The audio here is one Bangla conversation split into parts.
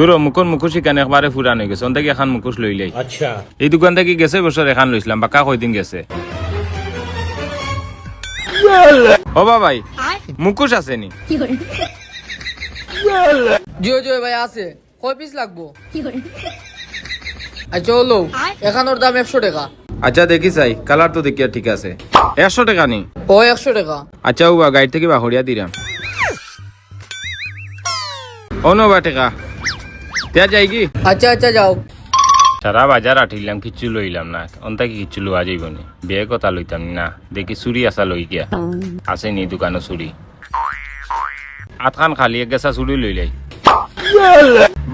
দূর মুখোশ এখানে একবারে ফুরান হয়ে গেছে অন্তাকি এখন মুখোশ লইলেই। আচ্ছা এই দোকান থেকে গেছে বছর এখান লইছিলাম বাকা কয়দিন গেছে। ও ভাই মুখোশ আছে নি? জিও ভাই আছে, কয় পিস লাগবো? আচ্ছা হলো, এখানোর দাম 100 টাকা। আচ্ছা দেখি চাই, কালার তো দেখিয়া ঠিক আছে। 100 টাকা নি? ও 100 টাকা। আচ্ছা ও গাড়ি থেকে বাহরিয়া দিলাম। ও নো টাকা দেয়া যাই কি? আচ্ছা যাও। সারা বাজার আঠিলাম কিচ্ছু লইলাম না, অন্তাকি কিচ্ছু লওয়া যাইব নি। বিয়ে কথা লইতাম না, দেখি চুরি আসা লই গিয়া আছে নি দোকানে চুরি। আটখান খালি এক গেছা চুরি লই লাই।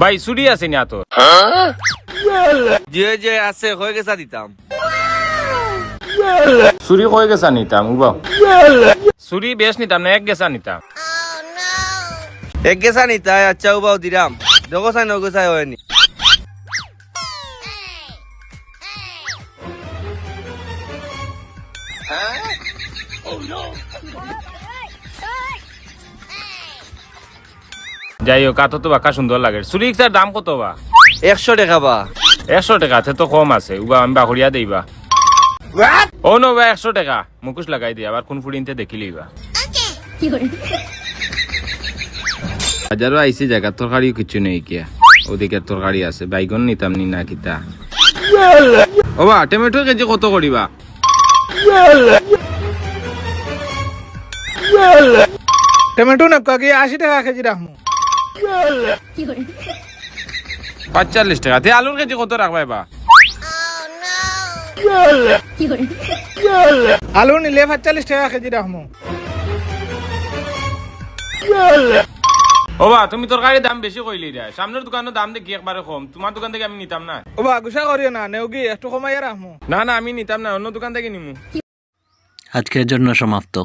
ভাই চুরি আছে নি আতো? যে আছে হয়ে গেছা দিতাম। চুরি কয় গেছা নিতাম উবাও? চুরি বেশ নিতাম না, এক গেছা নিতাম। এক গেছা নিতাই, আচ্ছা উবাও দিলাম। দগসাই নগসাই হয়নি। যাই হোক আতো তো বাকা সুন্দর লাগে। চুরি ইচ্ছার দাম কত বা? 100 টাকা বা। 100 টাকা তো কম আছে, উবা আমি বাহরিয়া দেইবা। ও নো ভাই 100 টাকা মুখোশ লাগাই দিয়া, আবার কোন ফুড়িনতে দেখি লইবা। বাজারও আইসি জায়গা তরকারিও কিছু নেই কিয়া, ওদিকে তরকারি আছে। বাইগন নিতাম নি না কিতা? ও বা টমেটো কেজি কত করিবা? টমেটো না কাকি 80 টাকা কেজি রাখমু। 45 টাকা। তে আলুর কেজি কত রাখবা বা? আলু নিলে 45 টাকা কেজি রাখমু। ও বা তুমি তরকারির দাম বেশি কইলি রে, সামনের দোকানের দাম দেখি একবারে কম, তোমার দোকান থেকে আমি নিতাম না। ও বা গুসা করিও না, নেওগি একটু কমাইয়া রাখমু। না আমি নিতাম না, অন্য দোকান থেকে নিমু। আজকের জন্য সমাপ্ত।